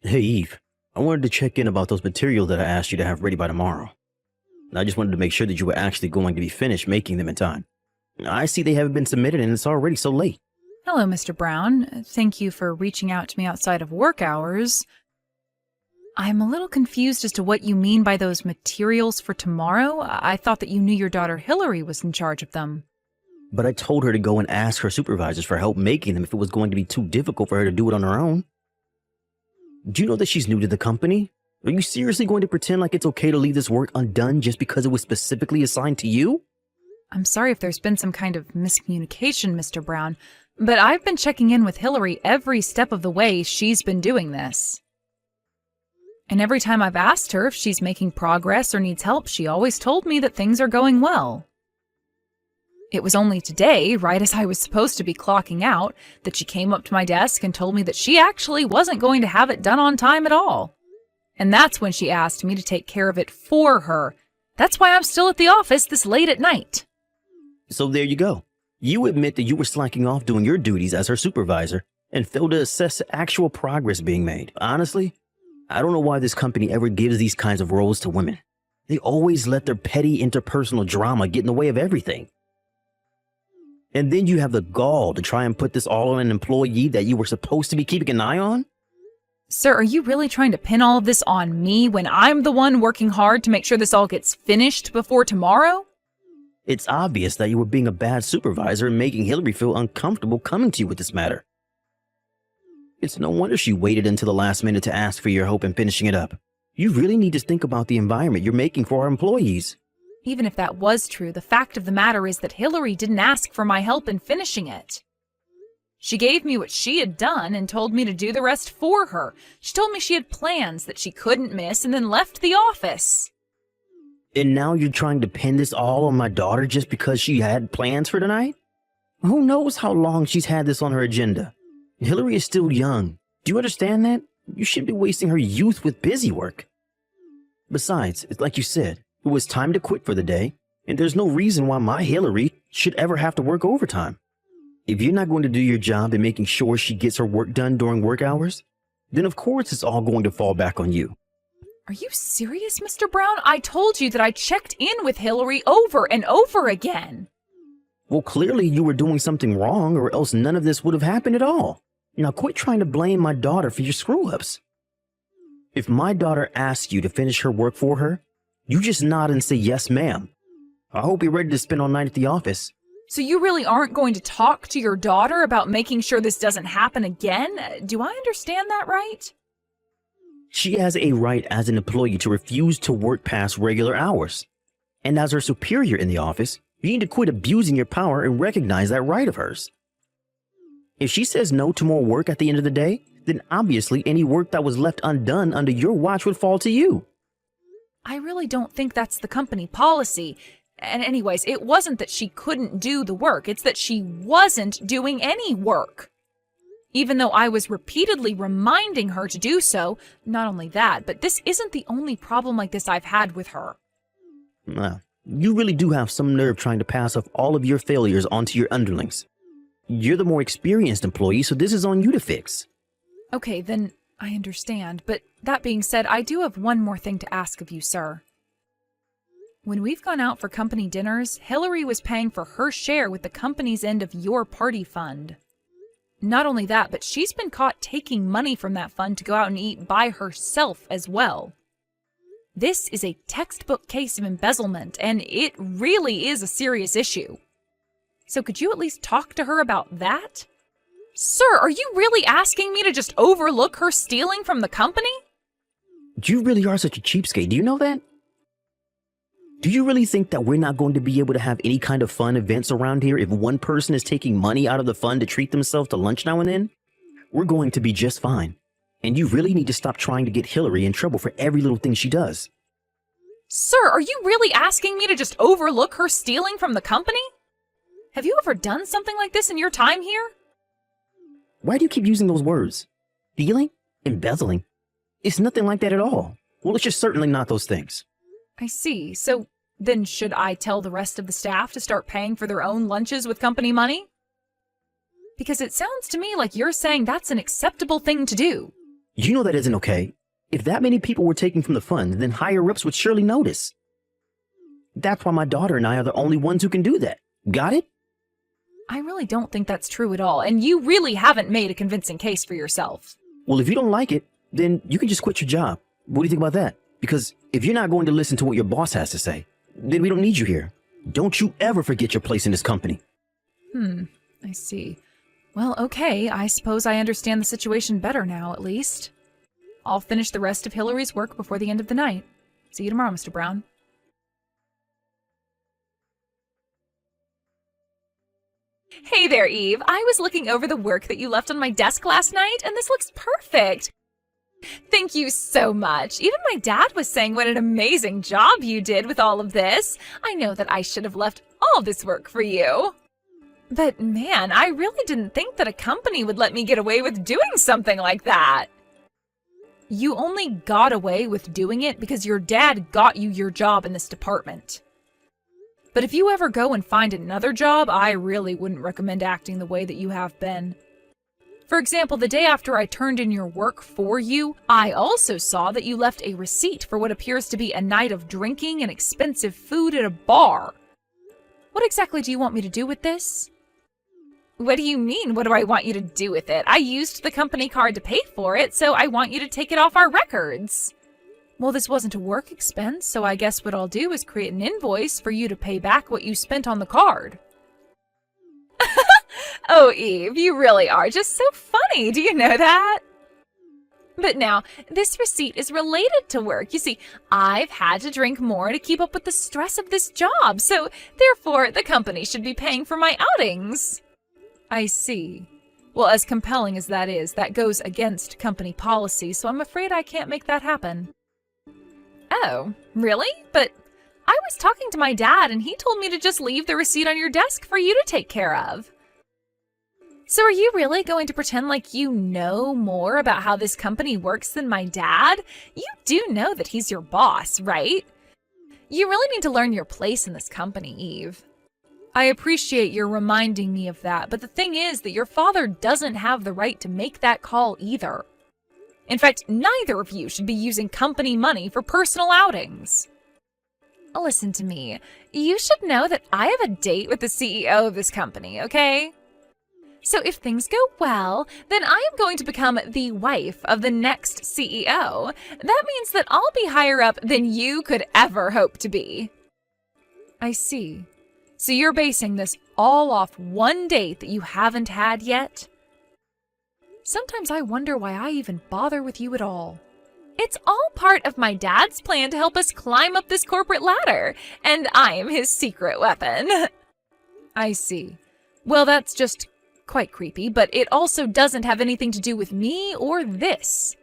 Hey Eve, I wanted to check in about those materials that I asked you to have ready by tomorrow. I just wanted to make sure that you were actually going to be finished making them in time. I see they haven't been submitted and it's already so late. Hello, Mr. Brown. Thank you for reaching out to me outside of work hours. I'm a little confused as to what you mean by those materials for tomorrow. I thought that you knew your daughter Hillary was in charge of them. But I told her to go and ask her supervisors for help making them if it was going to be too difficult for her to do it on her own. Do you know that she's new to the company? Are you seriously going to pretend like it's okay to leave this work undone just because it was specifically assigned to you? I'm sorry if there's been some kind of miscommunication, Mr. Brown, but I've been checking in with Hillary every step of the way she's been doing this. And every time I've asked her if she's making progress or needs help, she always told me that things are going well. It was only today, right as I was supposed to be clocking out, that she came up to my desk and told me that she actually wasn't going to have it done on time at all. And that's when she asked me to take care of it for her. That's why I'm still at the office this late at night. So there you go. You admit that you were slacking off doing your duties as her supervisor and failed to assess the actual progress being made. Honestly, I don't know why this company ever gives these kinds of roles to women. They always let their petty interpersonal drama get in the way of everything. And then you have the gall to try and put this all on an employee that you were supposed to be keeping an eye on? Sir, are you really trying to pin all of this on me when I'm the one working hard to make sure this all gets finished before tomorrow? It's obvious that you were being a bad supervisor and making Hillary feel uncomfortable coming to you with this matter. It's no wonder she waited until the last minute to ask for your help in finishing it up. You really need to think about the environment you're making for our employees. Even if that was true, the fact of the matter is that Hillary didn't ask for my help in finishing it. She gave me what she had done and told me to do the rest for her. She told me she had plans that she couldn't miss and then left the office. And now you're trying to pin this all on my daughter just because she had plans for tonight? Who knows how long she's had this on her agenda? Hillary is still young. Do you understand that? You shouldn't be wasting her youth with busy work. Besides, it's like you said, it was time to quit for the day, and there's no reason why my Hillary should ever have to work overtime. If you're not going to do your job in making sure she gets her work done during work hours, then of course it's all going to fall back on you. Are you serious, Mr. Brown? I told you that I checked in with Hillary over and over again. Well, clearly you were doing something wrong, or else none of this would have happened at all. Now quit trying to blame my daughter for your screw-ups. If my daughter asks you to finish her work for her, you just nod and say, yes, ma'am. I hope you're ready to spend all night at the office. So you really aren't going to talk to your daughter about making sure this doesn't happen again? Do I understand that right? She has a right as an employee to refuse to work past regular hours. And as her superior in the office, you need to quit abusing your power and recognize that right of hers. If she says no to more work at the end of the day, then obviously any work that was left undone under your watch would fall to you. I really don't think that's the company policy. And anyways, it wasn't that she couldn't do the work. It's that she wasn't doing any work. Even though I was repeatedly reminding her to do so, not only that, but this isn't the only problem like this I've had with her. Well, you really do have some nerve trying to pass off all of your failures onto your underlings. You're the more experienced employee, so this is on you to fix. Okay, then I understand. But that being said, I do have one more thing to ask of you, sir. When we've gone out for company dinners, Hillary was paying for her share with the company's end of your party fund. Not only that, but she's been caught taking money from that fund to go out and eat by herself as well. This is a textbook case of embezzlement, and it really is a serious issue. So could you at least talk to her about that? Sir, are you really asking me to just overlook her stealing from the company? You really are such a cheapskate, do you know that? Do you really think that we're not going to be able to have any kind of fun events around here if one person is taking money out of the fund to treat themselves to lunch now and then? We're going to be just fine. And you really need to stop trying to get Hillary in trouble for every little thing she does. Sir, are you really asking me to just overlook her stealing from the company? Have you ever done something like this in your time here? Why do you keep using those words? Stealing? Embezzling? It's nothing like that at all. Well, it's just certainly not those things. I see. So then should I tell the rest of the staff to start paying for their own lunches with company money? Because it sounds to me like you're saying that's an acceptable thing to do. You know that isn't okay. If that many people were taking from the fund, then higher-ups would surely notice. That's why my daughter and I are the only ones who can do that. Got it? I really don't think that's true at all, and you really haven't made a convincing case for yourself. Well, if you don't like it, then you can just quit your job. What do you think about that? Because if you're not going to listen to what your boss has to say, then we don't need you here. Don't you ever forget your place in this company. I see. Well, okay, I suppose I understand the situation better now, at least. I'll finish the rest of Hillary's work before the end of the night. See you tomorrow, Mr. Brown. Hey there, Eve. I was looking over the work that you left on my desk last night, and this looks perfect. Thank you so much. Even my dad was saying what an amazing job you did with all of this. I know that I should have left all this work for you. But man, I really didn't think that a company would let me get away with doing something like that. You only got away with doing it because your dad got you your job in this department. But if you ever go and find another job, I really wouldn't recommend acting the way that you have been. For example, the day after I turned in your work for you, I also saw that you left a receipt for what appears to be a night of drinking and expensive food at a bar. What exactly do you want me to do with this? What do you mean, what do I want you to do with it? I used the company card to pay for it, so I want you to take it off our records. Well, this wasn't a work expense, so I guess what I'll do is create an invoice for you to pay back what you spent on the card. Oh, Eve, you really are just so funny. Do you know that? But now, this receipt is related to work. You see, I've had to drink more to keep up with the stress of this job, so therefore the company should be paying for my outings. I see. Well, as compelling as that is, that goes against company policy, so I'm afraid I can't make that happen. Oh, really? But I was talking to my dad, and he told me to just leave the receipt on your desk for you to take care of. So are you really going to pretend like you know more about how this company works than my dad? You do know that he's your boss, right? You really need to learn your place in this company, Eve. I appreciate your reminding me of that, but the thing is that your father doesn't have the right to make that call either. In fact, neither of you should be using company money for personal outings. Listen to me. You should know that I have a date with the CEO of this company, okay? So if things go well, then I am going to become the wife of the next CEO. That means that I'll be higher up than you could ever hope to be. I see. So you're basing this all off one date that you haven't had yet? Sometimes I wonder why I even bother with you at all. It's all part of my dad's plan to help us climb up this corporate ladder, and I am his secret weapon. I see. Well, that's just quite creepy, but it also doesn't have anything to do with me or this.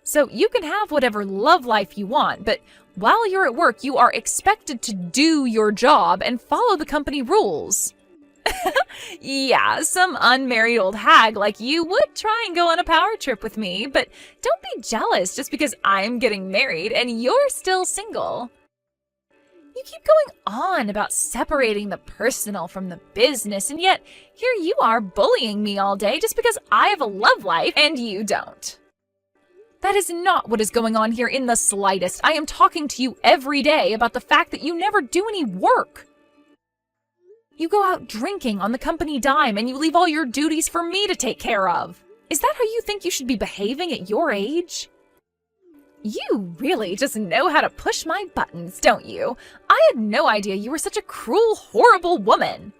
So you can have whatever love life you want, but while you're at work, you are expected to do your job and follow the company rules. Yeah, some unmarried old hag like you would try and go on a power trip with me, but don't be jealous just because I'm getting married and you're still single. You keep going on about separating the personal from the business, and yet here you are bullying me all day just because I have a love life and you don't. That is not what is going on here in the slightest. I am talking to you every day about the fact that you never do any work. You go out drinking on the company dime and you leave all your duties for me to take care of. Is that how you think you should be behaving at your age? You really just know how to push my buttons, don't you? I had no idea you were such a cruel, horrible woman.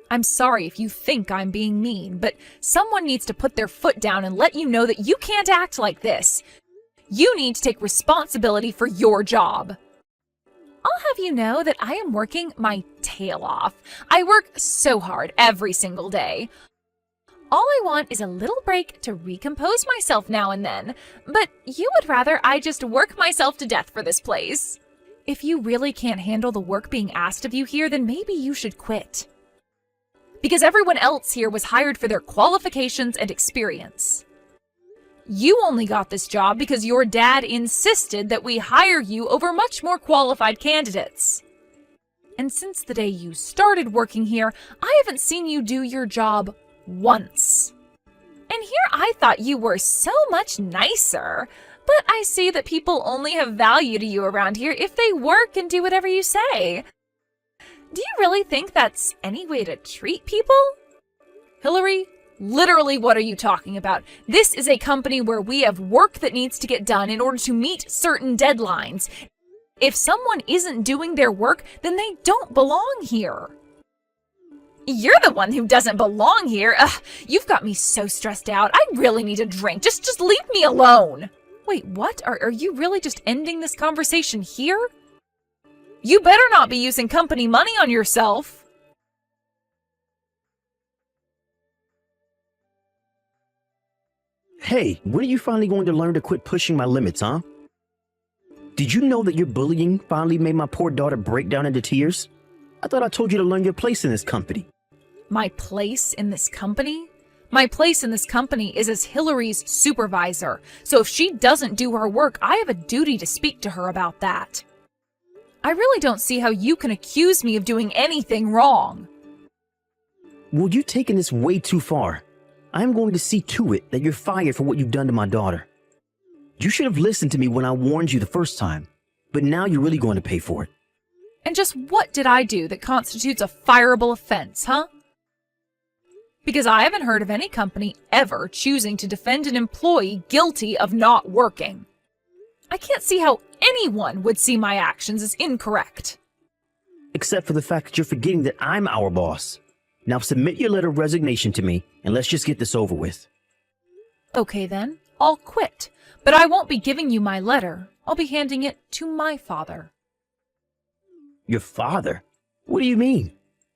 I'm sorry if you think I'm being mean, but someone needs to put their foot down and let you know that you can't act like this. You need to take responsibility for your job. I'll have you know that I am working my tail off. I work so hard every single day. All I want is a little break to recompose myself now and then, but you would rather I just work myself to death for this place. If you really can't handle the work being asked of you here, then maybe you should quit. Because everyone else here was hired for their qualifications and experience. You only got this job because your dad insisted that we hire you over much more qualified candidates. And since the day you started working here, I haven't seen you do your job once. And here I thought you were so much nicer. But I see that people only have value to you around here if they work and do whatever you say. Do you really think that's any way to treat people? Hillary, literally what are you talking about? This is a company where we have work that needs to get done in order to meet certain deadlines. If someone isn't doing their work, then they don't belong here. You're the one who doesn't belong here. Ugh, you've got me so stressed out. I really need a drink. Just leave me alone. Wait, what? Are you really just ending this conversation here? You better not be using company money on yourself. Hey, when are you finally going to learn to quit pushing my limits, huh? Did you know that your bullying finally made my poor daughter break down into tears? I thought I told you to learn your place in this company. My place in this company? My place in this company is as Hillary's supervisor, so if she doesn't do her work, I have a duty to speak to her about that. I really don't see how you can accuse me of doing anything wrong. Well, you've taken this way too far. I'm going to see to it that you're fired for what you've done to my daughter. You should have listened to me when I warned you the first time, but now you're really going to pay for it. And just what did I do that constitutes a fireable offense, huh? Because I haven't heard of any company ever choosing to defend an employee guilty of not working. I can't see how anyone would see my actions as incorrect. Except for the fact that you're forgetting that I'm our boss. Now submit your letter of resignation to me, and let's just get this over with. Okay then, I'll quit. But I won't be giving you my letter. I'll be handing it to my father. Your father? What do you mean?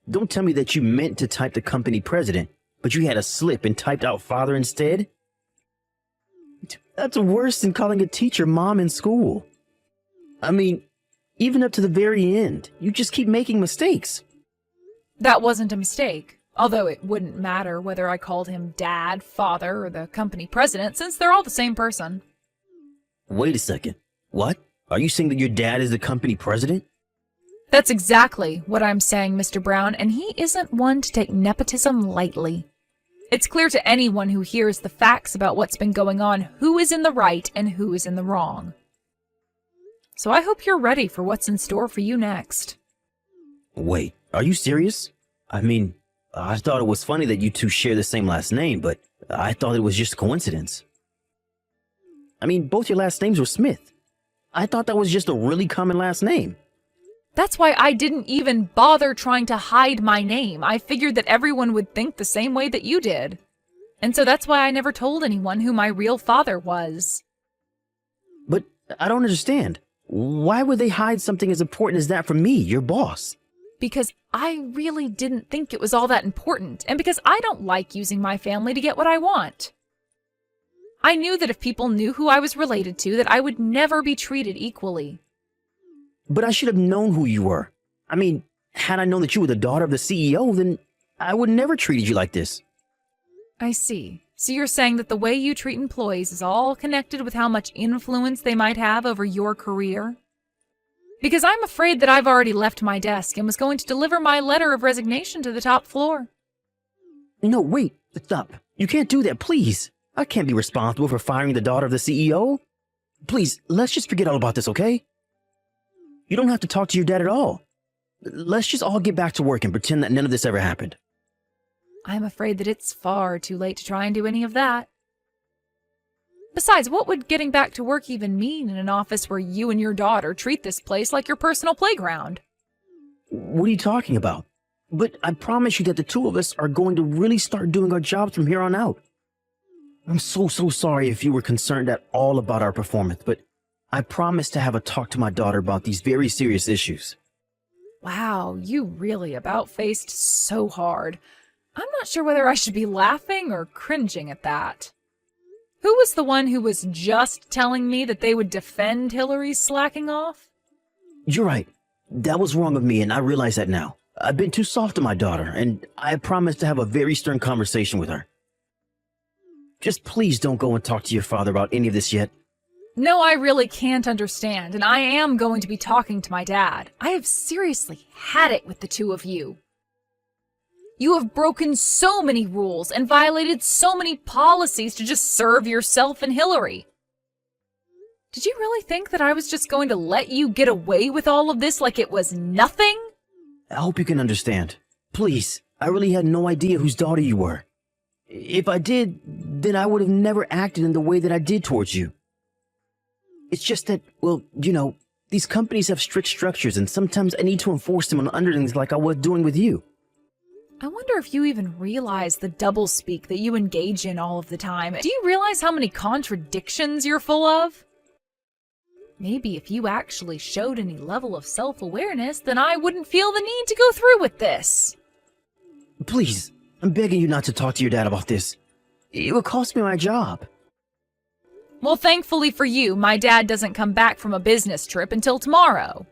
Don't tell me that you meant to type the company president, but you had a slip and typed out father instead? That's worse than calling a teacher mom in school. I mean, even up to the very end, you just keep making mistakes. That wasn't a mistake, although it wouldn't matter whether I called him dad, father, or the company president, since they're all the same person. Wait a second. What? Are you saying that your dad is the company president? That's exactly what I'm saying, Mr. Brown, and he isn't one to take nepotism lightly. It's clear to anyone who hears the facts about what's been going on who is in the right and who is in the wrong. So I hope you're ready for what's in store for you next. Wait, are you serious? I mean, I thought it was funny that you two share the same last name, but I thought it was just a coincidence. I mean, both your last names were Smith. I thought that was just a really common last name. That's why I didn't even bother trying to hide my name. I figured that everyone would think the same way that you did. And so that's why I never told anyone who my real father was. But I don't understand. Why would they hide something as important as that from me, your boss? Because I really didn't think it was all that important, and because I don't like using my family to get what I want. I knew that if people knew who I was related to, that I would never be treated equally. But I should have known who you were. I mean, had I known that you were the daughter of the CEO, then I would never treated you like this. I see. So you're saying that the way you treat employees is all connected with how much influence they might have over your career? Because I'm afraid that I've already left my desk and was going to deliver my letter of resignation to the top floor. No, wait, stop. You can't do that, please. I can't be responsible for firing the daughter of the CEO. Please, let's just forget all about this, okay? You don't have to talk to your dad at all. Let's just all get back to work and pretend that none of this ever happened. I'm afraid that it's far too late to try and do any of that. Besides, what would getting back to work even mean in an office where you and your daughter treat this place like your personal playground? What are you talking about? But I promise you that the two of us are going to really start doing our jobs from here on out. I'm so sorry if you were concerned at all about our performance, but I promise to have a talk to my daughter about these very serious issues. Wow, you really about-faced so hard. I'm not sure whether I should be laughing or cringing at that. Who was the one who was just telling me that they would defend Hillary's slacking off? You're right. That was wrong of me, and I realize that now. I've been too soft to my daughter, and I promise to have a very stern conversation with her. Just please don't go and talk to your father about any of this yet. No, I really can't understand, and I am going to be talking to my dad. I have seriously had it with the two of you. You have broken so many rules and violated so many policies to just serve yourself and Hillary. Did you really think that I was just going to let you get away with all of this like it was nothing? I hope you can understand. Please, I really had no idea whose daughter you were. If I did, then I would have never acted in the way that I did towards you. It's just that, well, these companies have strict structures and sometimes I need to enforce them on underlings like I was doing with you. I wonder if you even realize the doublespeak that you engage in all of the time. Do you realize how many contradictions you're full of? Maybe if you actually showed any level of self-awareness, then I wouldn't feel the need to go through with this. Please, I'm begging you not to talk to your dad about this. It would cost me my job. Well, thankfully for you, my dad doesn't come back from a business trip until tomorrow.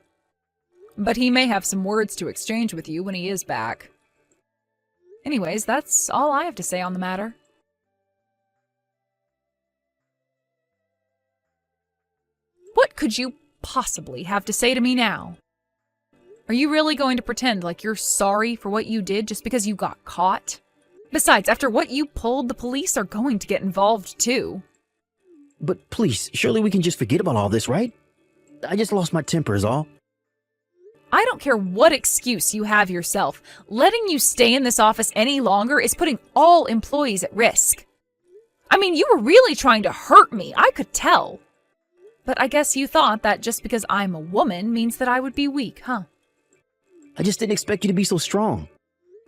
But he may have some words to exchange with you when he is back. Anyways, that's all I have to say on the matter. What could you possibly have to say to me now? Are you really going to pretend like you're sorry for what you did just because you got caught? Besides, after what you pulled, the police are going to get involved too. But please, surely we can just forget about all this, right? I just lost my temper is all. I don't care what excuse you have yourself. Letting you stay in this office any longer is putting all employees at risk. I mean, you were really trying to hurt me, I could tell. But I guess you thought that just because I'm a woman means that I would be weak, huh? I just didn't expect you to be so strong.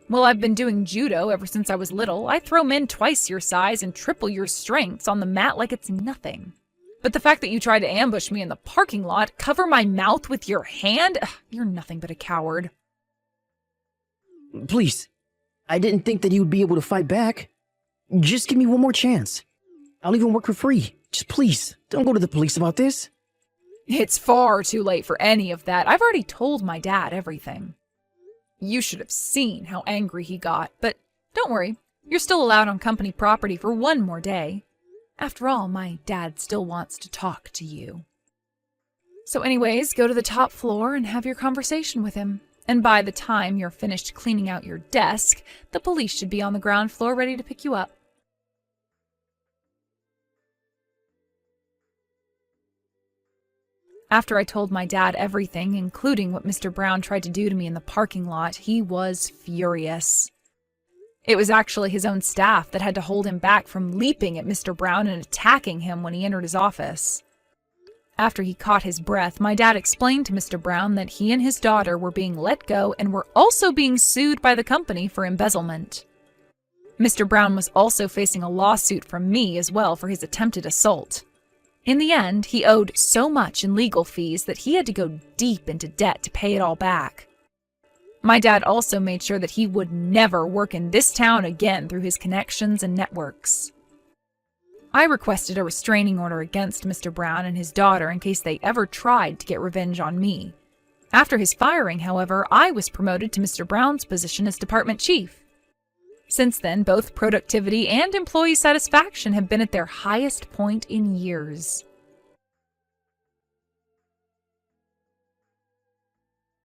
Well, I've been doing judo ever since I was little. I throw men twice your size and triple your strengths on the mat like it's nothing. But the fact that you tried to ambush me in the parking lot, cover my mouth with your hand, you're nothing but a coward. Please, I didn't think that you would be able to fight back. Just give me one more chance. I'll even work for free. Just please, don't go to the police about this. It's far too late for any of that. I've already told my dad everything. You should have seen how angry he got, but don't worry, you're still allowed on company property for one more day. After all, my dad still wants to talk to you. So anyways, go to the top floor and have your conversation with him. And by the time you're finished cleaning out your desk, the police should be on the ground floor ready to pick you up. After I told my dad everything, including what Mr. Brown tried to do to me in the parking lot, he was furious. It was actually his own staff that had to hold him back from leaping at Mr. Brown and attacking him when he entered his office. After he caught his breath, my dad explained to Mr. Brown that he and his daughter were being let go and were also being sued by the company for embezzlement. Mr. Brown was also facing a lawsuit from me as well for his attempted assault. In the end, he owed so much in legal fees that he had to go deep into debt to pay it all back. My dad also made sure that he would never work in this town again through his connections and networks. I requested a restraining order against Mr. Brown and his daughter in case they ever tried to get revenge on me. After his firing, however, I was promoted to Mr. Brown's position as department chief. Since then, both productivity and employee satisfaction have been at their highest point in years.